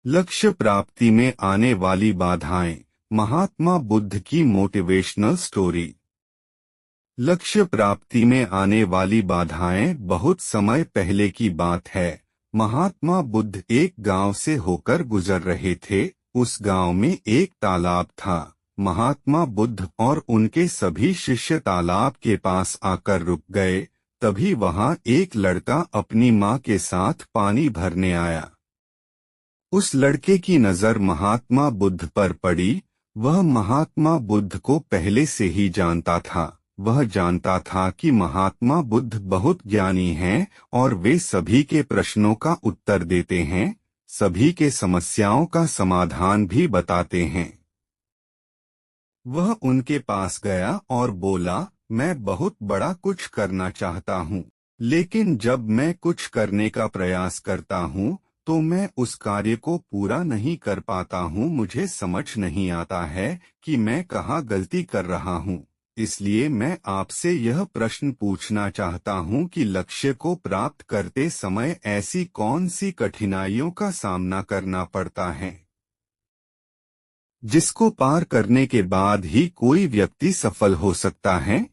लक्ष्य प्राप्ति में आने वाली बाधाएं। महात्मा बुद्ध की मोटिवेशनल स्टोरी। लक्ष्य प्राप्ति में आने वाली बाधाएं बहुत समय पहले की बात है। महात्मा बुद्ध एक गांव से होकर गुजर रहे थे। उस गांव में एक तालाब था। महात्मा बुद्ध और उनके सभी शिष्य तालाब के पास आकर रुक गए। तभी वहां एक लड़का अपनी मां के साथ पानी भरने आया। उस लड़के की नजर महात्मा बुद्ध पर पड़ी। वह महात्मा बुद्ध को पहले से ही जानता था। वह जानता था कि महात्मा बुद्ध बहुत ज्ञानी हैं और वे सभी के प्रश्नों का उत्तर देते हैं, सभी के समस्याओं का समाधान भी बताते हैं। वह उनके पास गया और बोला, मैं बहुत बड़ा कुछ करना चाहता हूँ, लेकिन जब मैं कुछ करने का प्रयास करता हूँ तो मैं उस कार्य को पूरा नहीं कर पाता हूँ। मुझे समझ नहीं आता है कि मैं कहाँ गलती कर रहा हूँ। इसलिए मैं आपसे यह प्रश्न पूछना चाहता हूँ कि लक्ष्य को प्राप्त करते समय ऐसी कौन सी कठिनाइयों का सामना करना पड़ता है जिसको पार करने के बाद ही कोई व्यक्ति सफल हो सकता है।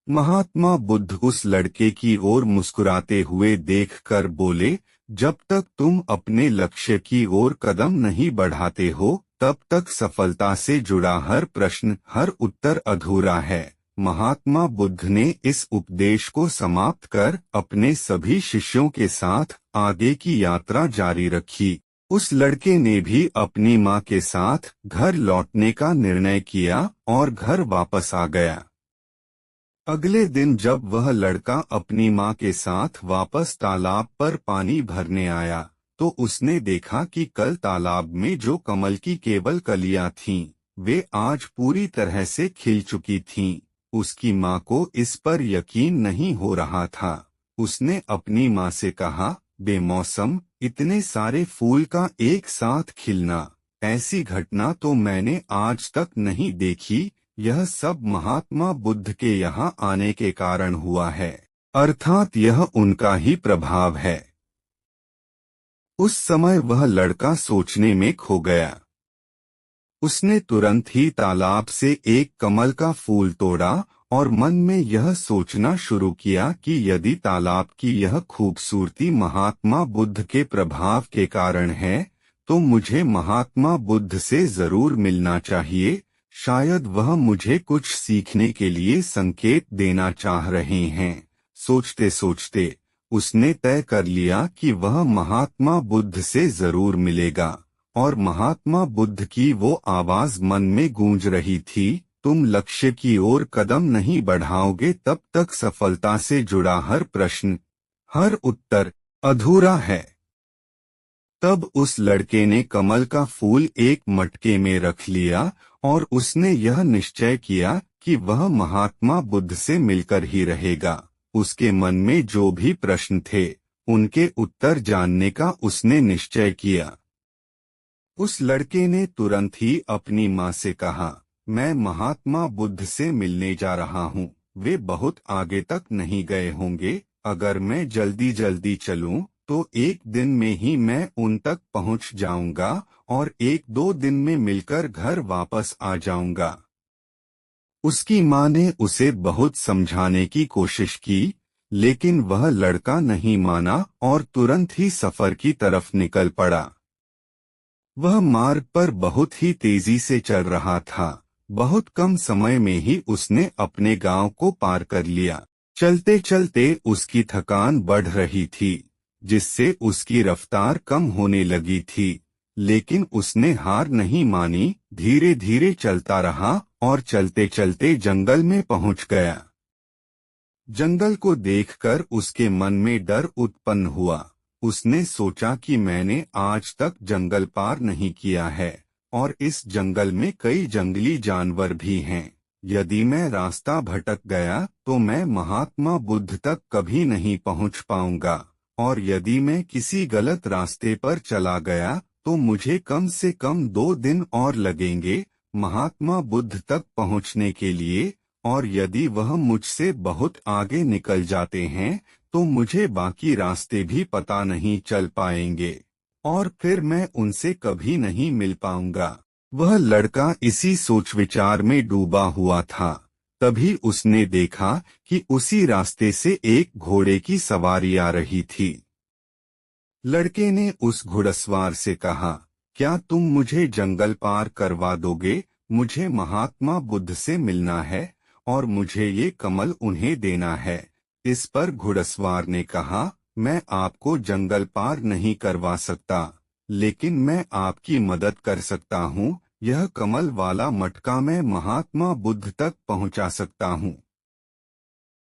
महात्मा बुद्ध उस लड़के की ओर मुस्कुराते हुए देखकर बोले, जब तक तुम अपने लक्ष्य की ओर कदम नहीं बढ़ाते हो तब तक सफलता से जुड़ा हर प्रश्न, हर उत्तर अधूरा है। महात्मा बुद्ध ने इस उपदेश को समाप्त कर अपने सभी शिष्यों के साथ आगे की यात्रा जारी रखी। उस लड़के ने भी अपनी मां के साथ घर लौटने का निर्णय किया और घर वापस आ गया। अगले दिन जब वह लड़का अपनी मां के साथ वापस तालाब पर पानी भरने आया तो उसने देखा कि कल तालाब में जो कमल की केवल कलियां थीं, वे आज पूरी तरह से खिल चुकी थीं। उसकी मां को इस पर यकीन नहीं हो रहा था। उसने अपनी मां से कहा, बेमौसम इतने सारे फूल का एक साथ खिलना, ऐसी घटना तो मैंने आज तक नहीं देखी। यह सब महात्मा बुद्ध के यहाँ आने के कारण हुआ है, अर्थात यह उनका ही प्रभाव है। उस समय वह लड़का सोचने में खो गया। उसने तुरंत ही तालाब से एक कमल का फूल तोड़ा और मन में यह सोचना शुरू किया कि यदि तालाब की यह खूबसूरती महात्मा बुद्ध के प्रभाव के कारण है तो मुझे महात्मा बुद्ध से जरूर मिलना चाहिए। शायद वह मुझे कुछ सीखने के लिए संकेत देना चाह रहे हैं। सोचते सोचते उसने तय कर लिया कि वह महात्मा बुद्ध से जरूर मिलेगा। और महात्मा बुद्ध की वो आवाज मन में गूंज रही थी, तुम लक्ष्य की ओर कदम नहीं बढ़ाओगे तब तक सफलता से जुड़ा हर प्रश्न, हर उत्तर अधूरा है। तब उस लड़के ने कमल का फूल एक मटके में रख लिया और उसने यह निश्चय किया कि वह महात्मा बुद्ध से मिलकर ही रहेगा। उसके मन में जो भी प्रश्न थे उनके उत्तर जानने का उसने निश्चय किया। उस लड़के ने तुरंत ही अपनी मां से कहा, मैं महात्मा बुद्ध से मिलने जा रहा हूँ। वे बहुत आगे तक नहीं गए होंगे। अगर मैं जल्दी जल्दी चलूं तो एक दिन में ही मैं उन तक पहुंच जाऊंगा और एक दो दिन में मिलकर घर वापस आ जाऊंगा। उसकी मां ने उसे बहुत समझाने की कोशिश की, लेकिन वह लड़का नहीं माना और तुरंत ही सफर की तरफ निकल पड़ा। वह मार्ग पर बहुत ही तेजी से चल रहा था। बहुत कम समय में ही उसने अपने गांव को पार कर लिया। चलते चलते उसकी थकान बढ़ रही थी, जिससे उसकी रफ्तार कम होने लगी थी, लेकिन उसने हार नहीं मानी। धीरे धीरे चलता रहा और चलते चलते जंगल में पहुंच गया। जंगल को देखकर उसके मन में डर उत्पन्न हुआ। उसने सोचा कि मैंने आज तक जंगल पार नहीं किया है और इस जंगल में कई जंगली जानवर भी हैं। यदि मैं रास्ता भटक गया तो मैं महात्मा बुद्ध तक कभी नहीं पहुंच पाऊंगा, और यदि मैं किसी गलत रास्ते पर चला गया तो मुझे कम से कम 2 दिन और लगेंगे महात्मा बुद्ध तक पहुंचने के लिए, और यदि वह मुझसे बहुत आगे निकल जाते हैं तो मुझे बाकी रास्ते भी पता नहीं चल पाएंगे। और फिर मैं उनसे कभी नहीं मिल पाऊंगा। वह लड़का इसी सोच विचार में डूबा हुआ था। तभी उसने देखा कि उसी रास्ते से एक घोड़े की सवारी आ रही थी। लड़के ने उस घुड़सवार से कहा, क्या तुम मुझे जंगल पार करवा दोगे? मुझे महात्मा बुद्ध से मिलना है और मुझे ये कमल उन्हें देना है। इस पर घुड़सवार ने कहा, मैं आपको जंगल पार नहीं करवा सकता, लेकिन मैं आपकी मदद कर सकता हूँ। यह कमल वाला मटका मैं महात्मा बुद्ध तक पहुँचा सकता हूँ।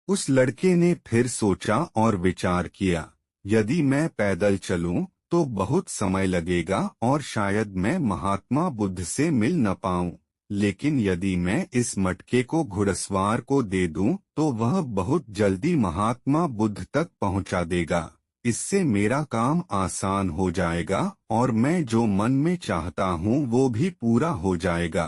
उस लड़के ने फिर सोचा और विचार किया, यदि मैं पैदल चलूं तो बहुत समय लगेगा और शायद मैं महात्मा बुद्ध से मिल न पाऊं, लेकिन यदि मैं इस मटके को घुड़सवार को दे दूं तो वह बहुत जल्दी महात्मा बुद्ध तक पहुंचा देगा। इससे मेरा काम आसान हो जाएगा और मैं जो मन में चाहता हूं वो भी पूरा हो जाएगा।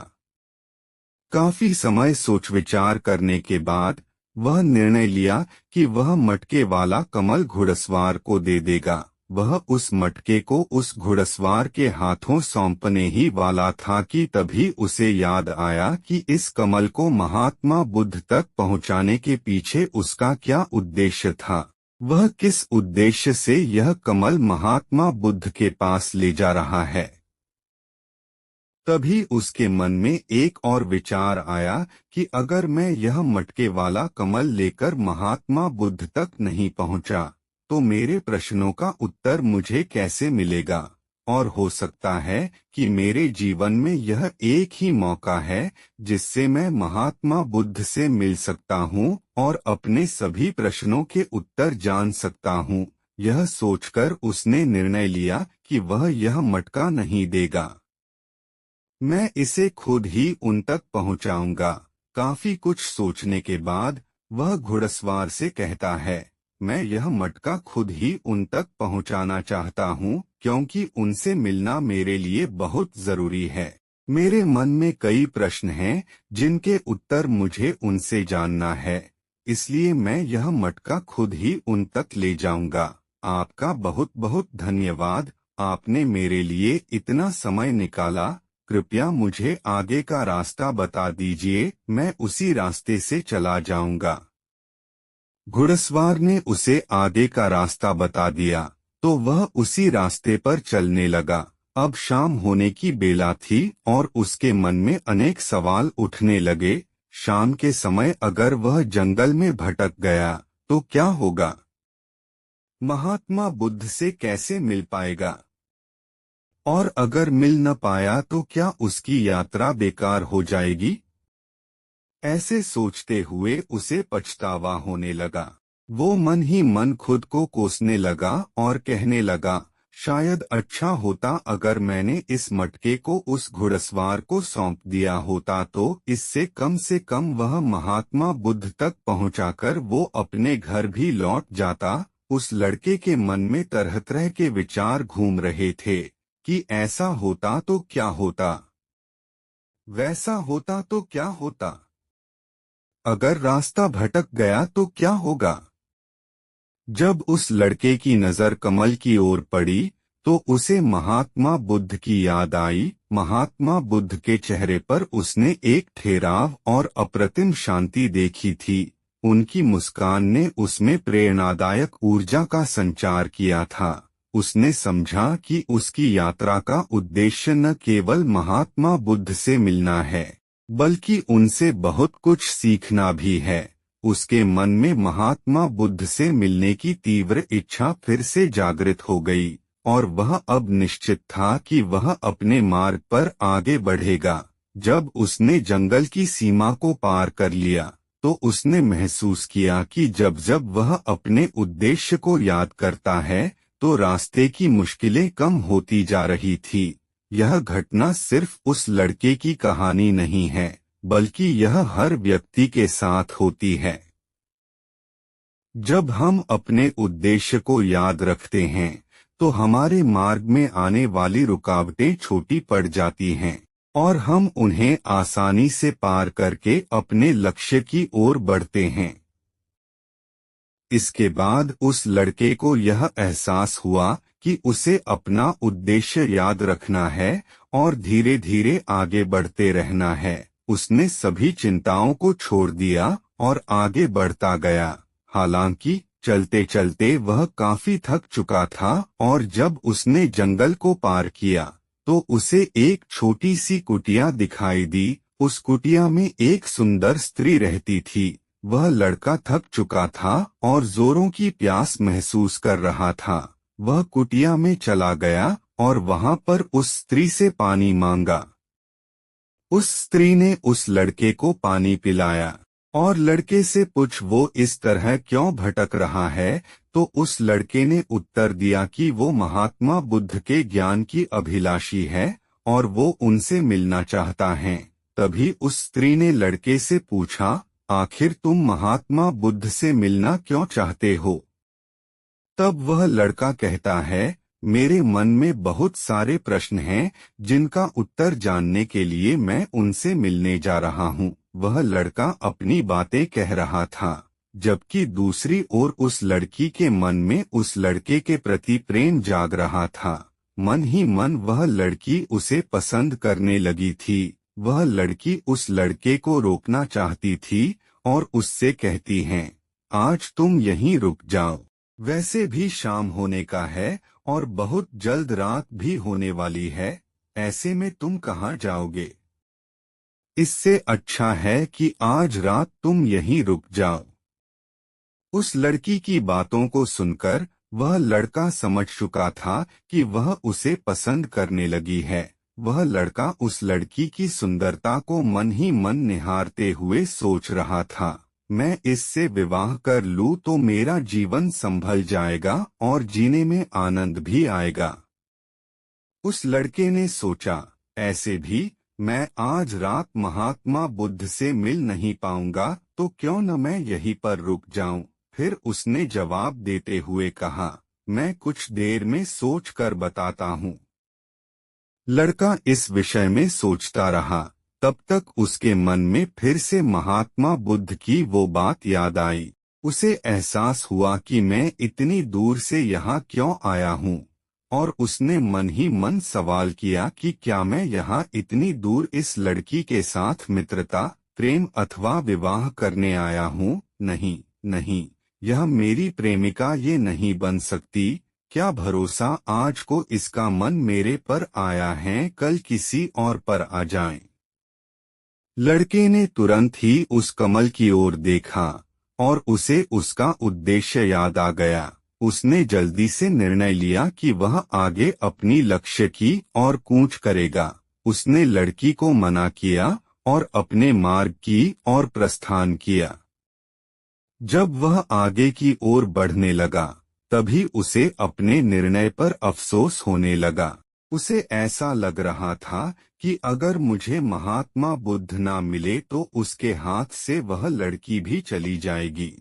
काफी समय सोच विचार करने के बाद वह निर्णय लिया कि वह मटके वाला कमल घुड़सवार को दे देगा। वह उस मटके को उस घुड़सवार के हाथों सौंपने ही वाला था कि तभी उसे याद आया कि इस कमल को महात्मा बुद्ध तक पहुंचाने के पीछे उसका क्या उद्देश्य था। वह किस उद्देश्य से यह कमल महात्मा बुद्ध के पास ले जा रहा है। तभी उसके मन में एक और विचार आया कि अगर मैं यह मटके वाला कमल लेकर महात्मा बुद्ध तक नहीं पहुंचा तो मेरे प्रश्नों का उत्तर मुझे कैसे मिलेगा, और हो सकता है कि मेरे जीवन में यह एक ही मौका है जिससे मैं महात्मा बुद्ध से मिल सकता हूं और अपने सभी प्रश्नों के उत्तर जान सकता हूं। यह सोचकर उसने निर्णय लिया कि वह यह मटका नहीं देगा, मैं इसे खुद ही उन तक पहुंचाऊंगा। काफी कुछ सोचने के बाद वह घुड़सवार से कहता है, मैं यह मटका खुद ही उन तक पहुंचाना चाहता हूं क्योंकि उनसे मिलना मेरे लिए बहुत जरूरी है। मेरे मन में कई प्रश्न हैं जिनके उत्तर मुझे उनसे जानना है, इसलिए मैं यह मटका खुद ही उन तक ले जाऊंगा। आपका बहुत बहुत धन्यवाद, आपने मेरे लिए इतना समय निकाला। कृपया मुझे आगे का रास्ता बता दीजिए, मैं उसी रास्ते से चला जाऊंगा। घुड़सवार ने उसे आगे का रास्ता बता दिया तो वह उसी रास्ते पर चलने लगा। अब शाम होने की बेला थी और उसके मन में अनेक सवाल उठने लगे। शाम के समय अगर वह जंगल में भटक गया तो क्या होगा? महात्मा बुद्ध से कैसे मिल पाएगा? और अगर मिल न पाया तो क्या उसकी यात्रा बेकार हो जाएगी? ऐसे सोचते हुए उसे पछतावा होने लगा। वो मन ही मन खुद को कोसने लगा और कहने लगा, शायद अच्छा होता अगर मैंने इस मटके को उस घुड़सवार को सौंप दिया होता, तो इससे कम से कम वह महात्मा बुद्ध तक पहुंचाकर वो अपने घर भी लौट जाता। उस लड़के के मन में तरह तरह के विचार घूम रहे थे कि ऐसा होता तो क्या होता, वैसा होता तो क्या होता, अगर रास्ता भटक गया तो क्या होगा। जब उस लड़के की नजर कमल की ओर पड़ी तो उसे महात्मा बुद्ध की याद आई। महात्मा बुद्ध के चेहरे पर उसने एक ठहराव और अप्रतिम शांति देखी थी। उनकी मुस्कान ने उसमें प्रेरणादायक ऊर्जा का संचार किया था। उसने समझा कि उसकी यात्रा का उद्देश्य न केवल महात्मा बुद्ध से मिलना है, बल्कि उनसे बहुत कुछ सीखना भी है। उसके मन में महात्मा बुद्ध से मिलने की तीव्र इच्छा फिर से जागृत हो गई और वह अब निश्चित था कि वह अपने मार्ग पर आगे बढ़ेगा। जब उसने जंगल की सीमा को पार कर लिया तो उसने महसूस किया कि जब जब वह अपने उद्देश्य को याद करता है तो रास्ते की मुश्किलें कम होती जा रही थी। यह घटना सिर्फ उस लड़के की कहानी नहीं है, बल्कि यह हर व्यक्ति के साथ होती है। जब हम अपने उद्देश्य को याद रखते हैं तो हमारे मार्ग में आने वाली रुकावटें छोटी पड़ जाती हैं और हम उन्हें आसानी से पार करके अपने लक्ष्य की ओर बढ़ते हैं। इसके बाद उस लड़के को यह एहसास हुआ कि उसे अपना उद्देश्य याद रखना है और धीरे धीरे आगे बढ़ते रहना है। उसने सभी चिंताओं को छोड़ दिया और आगे बढ़ता गया। हालांकि चलते चलते वह काफी थक चुका था और जब उसने जंगल को पार किया तो उसे एक छोटी सी कुटिया दिखाई दी। उस कुटिया में एक सुंदर स्त्री रहती थी। वह लड़का थक चुका था और जोरों की प्यास महसूस कर रहा था। वह कुटिया में चला गया और वहां पर उस स्त्री से पानी मांगा। उस स्त्री ने उस लड़के को पानी पिलाया और लड़के से पूछ वो इस तरह क्यों भटक रहा है, तो उस लड़के ने उत्तर दिया कि वो महात्मा बुद्ध के ज्ञान की अभिलाषी है और वो उनसे मिलना चाहता है। तभी उस स्त्री ने लड़के से पूछा, आखिर तुम महात्मा बुद्ध से मिलना क्यों चाहते हो? तब वह लड़का कहता है, मेरे मन में बहुत सारे प्रश्न हैं जिनका उत्तर जानने के लिए मैं उनसे मिलने जा रहा हूँ। वह लड़का अपनी बातें कह रहा था, जबकि दूसरी ओर उस लड़की के मन में उस लड़के के प्रति प्रेम जाग रहा था। मन ही मन वह लड़की उसे पसंद करने लगी थी। वह लड़की उस लड़के को रोकना चाहती थी और उससे कहती है, आज तुम यहीं रुक जाओ, वैसे भी शाम होने का है और बहुत जल्द रात भी होने वाली है, ऐसे में तुम कहाँ जाओगे? इससे अच्छा है कि आज रात तुम यहीं रुक जाओ। उस लड़की की बातों को सुनकर वह लड़का समझ चुका था कि वह उसे पसंद करने लगी है। वह लड़का उस लड़की की सुंदरता को मन ही मन निहारते हुए सोच रहा था, मैं इससे विवाह कर लूं तो मेरा जीवन संभल जाएगा और जीने में आनंद भी आएगा। उस लड़के ने सोचा, ऐसे भी मैं आज रात महात्मा बुद्ध से मिल नहीं पाऊंगा, तो क्यों न मैं यहीं पर रुक जाऊं। फिर उसने जवाब देते हुए कहा, मैं कुछ देर में सोच कर बताता हूँ। लड़का इस विषय में सोचता रहा। तब तक उसके मन में फिर से महात्मा बुद्ध की वो बात याद आई। उसे एहसास हुआ कि मैं इतनी दूर से यहाँ क्यों आया हूँ, और उसने मन ही मन सवाल किया कि क्या मैं यहाँ इतनी दूर इस लड़की के साथ मित्रता, प्रेम अथवा विवाह करने आया हूँ? नहीं नहीं, यह मेरी प्रेमिका ये नहीं बन सकती। क्या भरोसा आज को इसका मन मेरे पर आया है, कल किसी और पर आ जाए। लड़के ने तुरंत ही उस कमल की ओर देखा और उसे उसका उद्देश्य याद आ गया। उसने जल्दी से निर्णय लिया कि वह आगे अपनी लक्ष्य की ओर कूच करेगा। उसने लड़की को मना किया और अपने मार्ग की ओर प्रस्थान किया। जब वह आगे की ओर बढ़ने लगा, तभी उसे अपने निर्णय पर अफसोस होने लगा। उसे ऐसा लग रहा था कि अगर मुझे महात्मा बुद्ध ना मिले तो उसके हाथ से वह लड़की भी चली जाएगी।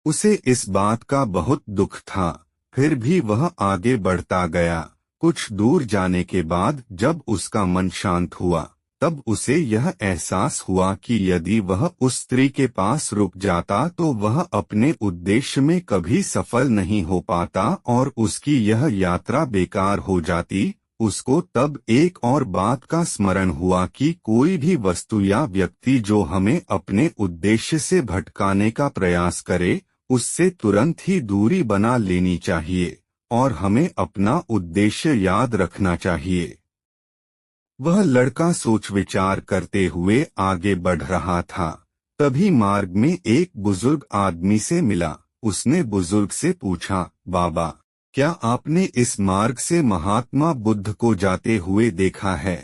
उसे इस बात का बहुत दुख था, फिर भी वह आगे बढ़ता गया। कुछ दूर जाने के बाद जब उसका मन शांत हुआ, तब उसे यह एहसास हुआ कि यदि वह उस स्त्री के पास रुक जाता तो वह अपने उद्देश्य में कभी सफल नहीं हो पाता और उसकी यह यात्रा बेकार हो जाती। उसको तब एक और बात का स्मरण हुआ कि कोई भी वस्तु या व्यक्ति जो हमें अपने उद्देश्य से भटकाने का प्रयास करे, उससे तुरंत ही दूरी बना लेनी चाहिए और हमें अपना उद्देश्य याद रखना चाहिए। वह लड़का सोच विचार करते हुए आगे बढ़ रहा था। तभी मार्ग में एक बुजुर्ग आदमी से मिला। उसने बुजुर्ग से पूछा, बाबा, क्या आपने इस मार्ग से महात्मा बुद्ध को जाते हुए देखा है?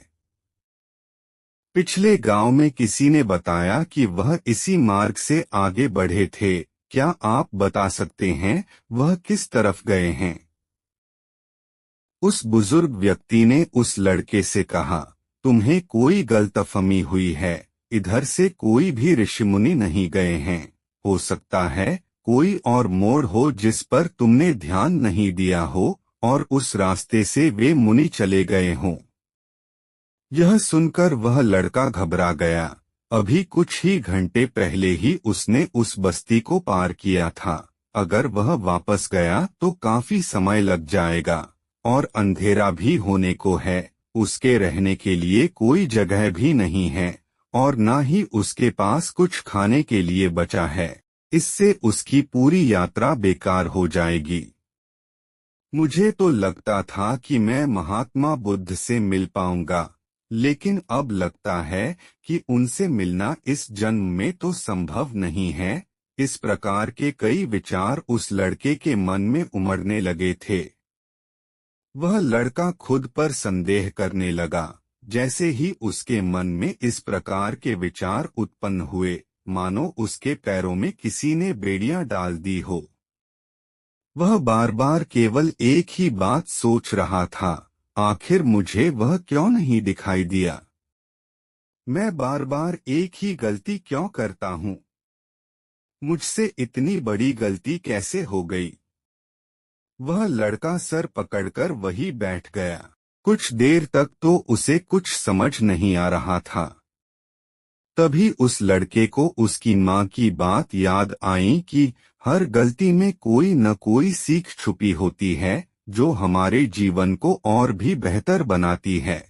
पिछले गांव में किसी ने बताया कि वह इसी मार्ग से आगे बढ़े थे। क्या आप बता सकते हैं वह किस तरफ गए हैं? उस बुजुर्ग व्यक्ति ने उस लड़के से कहा, तुम्हें कोई गलतफहमी हुई है, इधर से कोई भी ऋषिमुनि नहीं गए हैं। हो सकता है कोई और मोड़ हो जिस पर तुमने ध्यान नहीं दिया हो और उस रास्ते से वे मुनि चले गए हों। यह सुनकर वह लड़का घबरा गया। अभी कुछ ही घंटे पहले ही उसने उस बस्ती को पार किया था। अगर वह वापस गया तो काफी समय लग जाएगा और अंधेरा भी होने को है। उसके रहने के लिए कोई जगह भी नहीं है और ना ही उसके पास कुछ खाने के लिए बचा है। इससे उसकी पूरी यात्रा बेकार हो जाएगी। मुझे तो लगता था कि मैं महात्मा बुद्ध से मिल पाऊंगा, लेकिन अब लगता है कि उनसे मिलना इस जन्म में तो संभव नहीं है। इस प्रकार के कई विचार उस लड़के के मन में उमड़ने लगे थे। वह लड़का खुद पर संदेह करने लगा। जैसे ही उसके मन में इस प्रकार के विचार उत्पन्न हुए, मानो उसके पैरों में किसी ने बेड़ियां डाल दी हो। वह बार बार केवल एक ही बात सोच रहा था, आखिर मुझे वह क्यों नहीं दिखाई दिया? मैं बार बार एक ही गलती क्यों करता हूँ? मुझसे इतनी बड़ी गलती कैसे हो गई? वह लड़का सर पकड़कर वहीं बैठ गया। कुछ देर तक तो उसे कुछ समझ नहीं आ रहा था। तभी उस लड़के को उसकी माँ की बात याद आई कि हर गलती में कोई न कोई सीख छुपी होती है जो हमारे जीवन को और भी बेहतर बनाती है।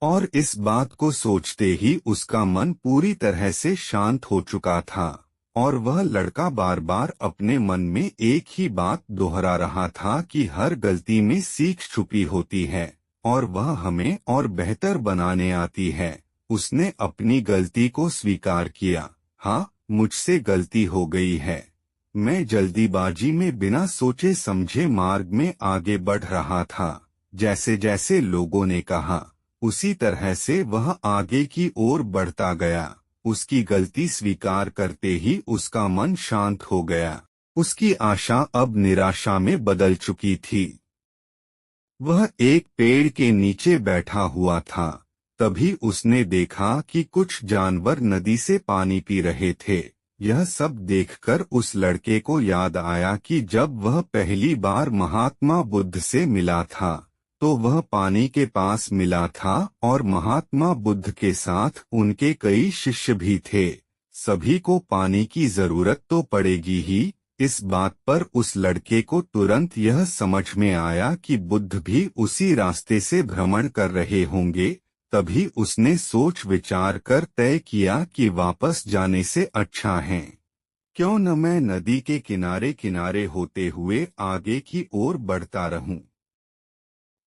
और इस बात को सोचते ही उसका मन पूरी तरह से शांत हो चुका था और वह लड़का बार बार अपने मन में एक ही बात दोहरा रहा था कि हर गलती में सीख छुपी होती है और वह हमें और बेहतर बनाने आती है। उसने अपनी गलती को स्वीकार किया। हाँ, मुझसे गलती हो गई है। मैं जल्दीबाजी में बिना सोचे समझे मार्ग में आगे बढ़ रहा था। जैसे जैसे लोगों ने कहा, उसी तरह से वह आगे की ओर बढ़ता गया। उसकी गलती स्वीकार करते ही उसका मन शांत हो गया। उसकी आशा अब निराशा में बदल चुकी थी। वह एक पेड़ के नीचे बैठा हुआ था। तभी उसने देखा कि कुछ जानवर नदी से पानी पी रहे थे। यह सब देखकर उस लड़के को याद आया कि जब वह पहली बार महात्मा बुद्ध से मिला था तो वह पानी के पास मिला था और महात्मा बुद्ध के साथ उनके कई शिष्य भी थे। सभी को पानी की जरूरत तो पड़ेगी ही। इस बात पर उस लड़के को तुरंत यह समझ में आया कि बुद्ध भी उसी रास्ते से भ्रमण कर रहे होंगे। तभी उसने सोच विचार कर तय किया कि वापस जाने से अच्छा है क्यों न मैं नदी के किनारे किनारे होते हुए आगे की ओर बढ़ता रहूं।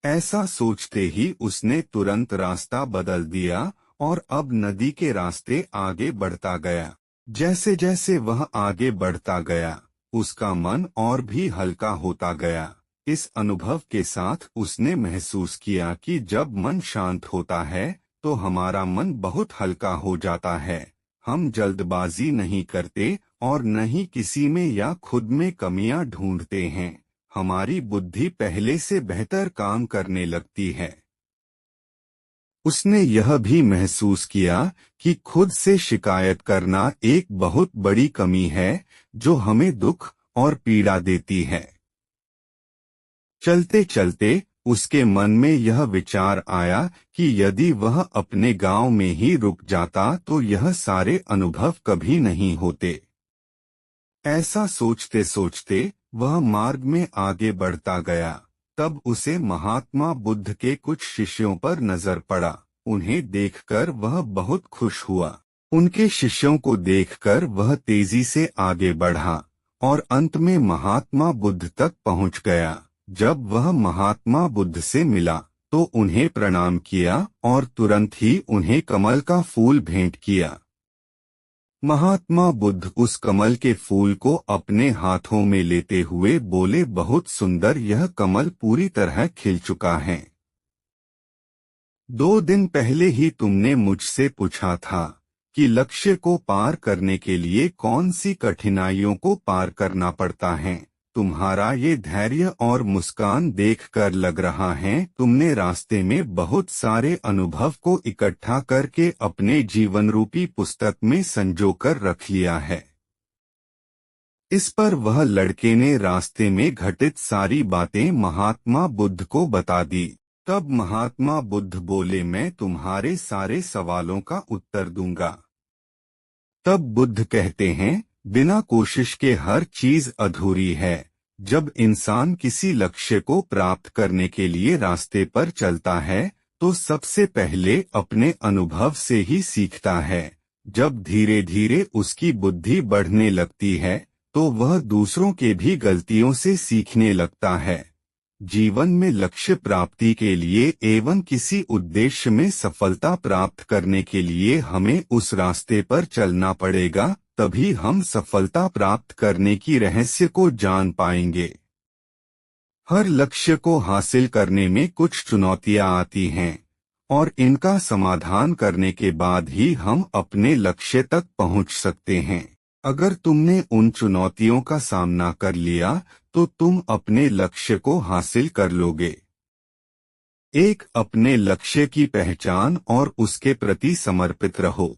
ऐसा सोचते ही उसने तुरंत रास्ता बदल दिया और अब नदी के रास्ते आगे बढ़ता गया। जैसे जैसे वह आगे बढ़ता गया, उसका मन और भी हल्का होता गया। इस अनुभव के साथ उसने महसूस किया कि जब मन शांत होता है तो हमारा मन बहुत हल्का हो जाता है। हम जल्दबाजी नहीं करते और न ही किसी में या खुद में कमियां ढूंढते हैं। हमारी बुद्धि पहले से बेहतर काम करने लगती है। उसने यह भी महसूस किया कि खुद से शिकायत करना एक बहुत बड़ी कमी है जो हमें दुख और पीड़ा देती है। चलते चलते उसके मन में यह विचार आया कि यदि वह अपने गांव में ही रुक जाता तो यह सारे अनुभव कभी नहीं होते। ऐसा सोचते सोचते वह मार्ग में आगे बढ़ता गया। तब उसे महात्मा बुद्ध के कुछ शिष्यों पर नजर पड़ा। उन्हें देखकर वह बहुत खुश हुआ। उनके शिष्यों को देखकर वह तेजी से आगे बढ़ा और अंत में महात्मा बुद्ध तक पहुंच गया। जब वह महात्मा बुद्ध से मिला तो उन्हें प्रणाम किया और तुरंत ही उन्हें कमल का फूल भेंट किया। महात्मा बुद्ध उस कमल के फूल को अपने हाथों में लेते हुए बोले, बहुत सुंदर, यह कमल पूरी तरह खिल चुका है। 2 दिन पहले ही तुमने मुझसे पूछा था कि लक्ष्य को पार करने के लिए कौन सी कठिनाइयों को पार करना पड़ता है। तुम्हारा ये धैर्य और मुस्कान देखकर लग रहा है तुमने रास्ते में बहुत सारे अनुभव को इकट्ठा करके अपने जीवन रूपी पुस्तक में संजोकर रख लिया है। इस पर वह लड़के ने रास्ते में घटित सारी बातें महात्मा बुद्ध को बता दी। तब महात्मा बुद्ध बोले, मैं तुम्हारे सारे सवालों का उत्तर दूंगा। तब बुद्ध कहते हैं, बिना कोशिश के हर चीज अधूरी है। जब इंसान किसी लक्ष्य को प्राप्त करने के लिए रास्ते पर चलता है तो सबसे पहले अपने अनुभव से ही सीखता है। जब धीरे धीरे उसकी बुद्धि बढ़ने लगती है तो वह दूसरों के भी गलतियों से सीखने लगता है। जीवन में लक्ष्य प्राप्ति के लिए एवं किसी उद्देश्य में सफलता प्राप्त करने के लिए हमें उस रास्ते पर चलना पड़ेगा, तभी हम सफलता प्राप्त करने की रहस्य को जान पाएंगे। हर लक्ष्य को हासिल करने में कुछ चुनौतियां आती हैं और इनका समाधान करने के बाद ही हम अपने लक्ष्य तक पहुंच सकते हैं। अगर तुमने उन चुनौतियों का सामना कर लिया तो तुम अपने लक्ष्य को हासिल कर लोगे। एक, अपने लक्ष्य की पहचान और उसके प्रति समर्पित रहो।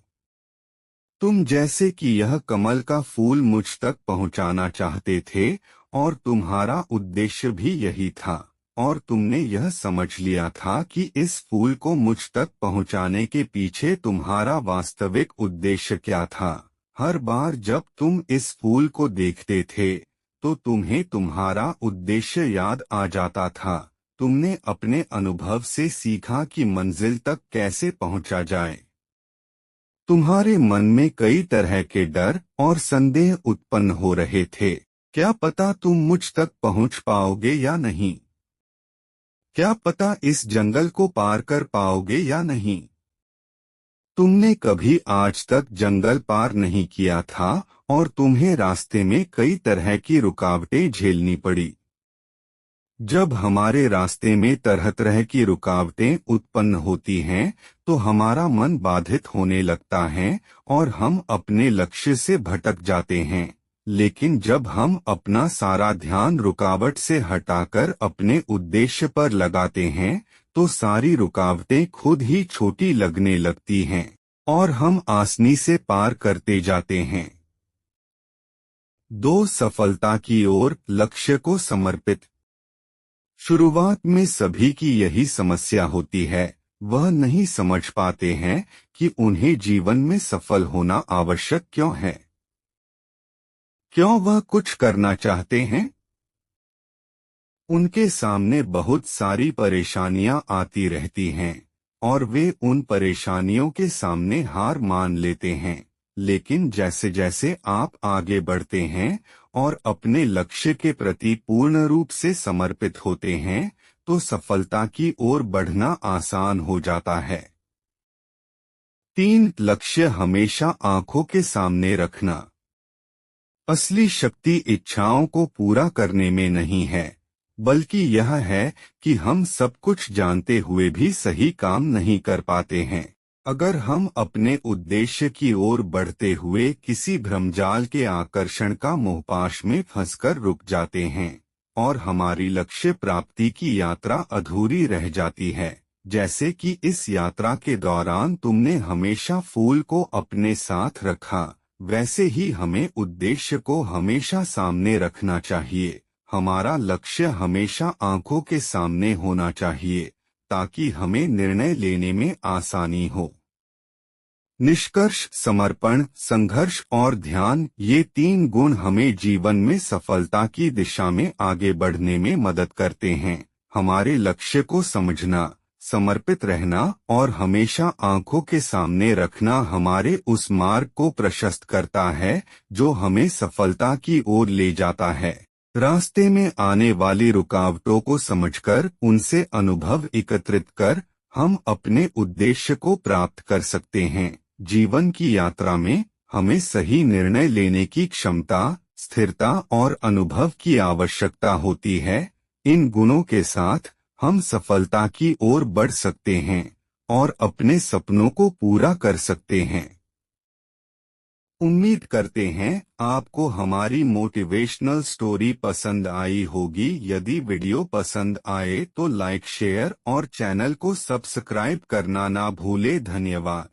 तुम जैसे कि यह कमल का फूल मुझ तक पहुंचाना चाहते थे और तुम्हारा उद्देश्य भी यही था और तुमने यह समझ लिया था कि इस फूल को मुझ तक पहुंचाने के पीछे तुम्हारा वास्तविक उद्देश्य क्या था। हर बार जब तुम इस फूल को देखते थे तो तुम्हें तुम्हारा उद्देश्य याद आ जाता था। तुमने अपने अनुभव से सीखा कि मंजिल तक कैसे पहुंचा जाए। तुम्हारे मन में कई तरह के डर और संदेह उत्पन्न हो रहे थे। क्या पता तुम मुझ तक पहुंच पाओगे या नहीं? क्या पता इस जंगल को पार कर पाओगे या नहीं? तुमने कभी आज तक जंगल पार नहीं किया था और तुम्हें रास्ते में कई तरह की रुकावटें झेलनी पड़ी। जब हमारे रास्ते में तरह तरह की रुकावटें उत्पन्न होती हैं तो हमारा मन बाधित होने लगता है और हम अपने लक्ष्य से भटक जाते हैं। लेकिन जब हम अपना सारा ध्यान रुकावट से हटाकर अपने उद्देश्य पर लगाते हैं तो सारी रुकावटें खुद ही छोटी लगने लगती हैं और हम आसानी से पार करते जाते हैं। 2, सफलता की ओर लक्ष्य को समर्पित। शुरुआत में सभी की यही समस्या होती है, वह नहीं समझ पाते हैं कि उन्हें जीवन में सफल होना आवश्यक क्यों है। क्यों वह कुछ करना चाहते हैं? उनके सामने बहुत सारी परेशानियां आती रहती हैं और वे उन परेशानियों के सामने हार मान लेते हैं। लेकिन जैसे जैसे आप आगे बढ़ते हैं और अपने लक्ष्य के प्रति पूर्ण रूप से समर्पित होते हैं तो सफलता की ओर बढ़ना आसान हो जाता है। 3, लक्ष्य हमेशा आंखों के सामने रखना। असली शक्ति इच्छाओं को पूरा करने में नहीं है, बल्कि यह है कि हम सब कुछ जानते हुए भी सही काम नहीं कर पाते हैं। अगर हम अपने उद्देश्य की ओर बढ़ते हुए किसी भ्रमजाल के आकर्षण का मोहपाश में फंसकर रुक जाते हैं और हमारी लक्ष्य प्राप्ति की यात्रा अधूरी रह जाती है, जैसे कि इस यात्रा के दौरान तुमने हमेशा फूल को अपने साथ रखा, वैसे ही हमें उद्देश्य को हमेशा सामने रखना चाहिए। हमारा लक्ष्य हमेशा आंखों के सामने होना चाहिए ताकि हमें निर्णय लेने में आसानी हो। निष्कर्ष, समर्पण, संघर्ष और ध्यान, ये 3 गुण हमें जीवन में सफलता की दिशा में आगे बढ़ने में मदद करते हैं। हमारे लक्ष्य को समझना, समर्पित रहना और हमेशा आंखों के सामने रखना हमारे उस मार्ग को प्रशस्त करता है जो हमें सफलता की ओर ले जाता है। रास्ते में आने वाली रुकावटों को समझकर उनसे अनुभव एकत्रित कर हम अपने उद्देश्य को प्राप्त कर सकते हैं। जीवन की यात्रा में हमें सही निर्णय लेने की क्षमता, स्थिरता और अनुभव की आवश्यकता होती है। इन गुणों के साथ हम सफलता की ओर बढ़ सकते हैं और अपने सपनों को पूरा कर सकते हैं। उम्मीद करते हैं आपको हमारी मोटिवेशनल स्टोरी पसंद आई होगी। यदि वीडियो पसंद आए तो लाइक, शेयर और चैनल को सब्सक्राइब करना ना भूले। धन्यवाद।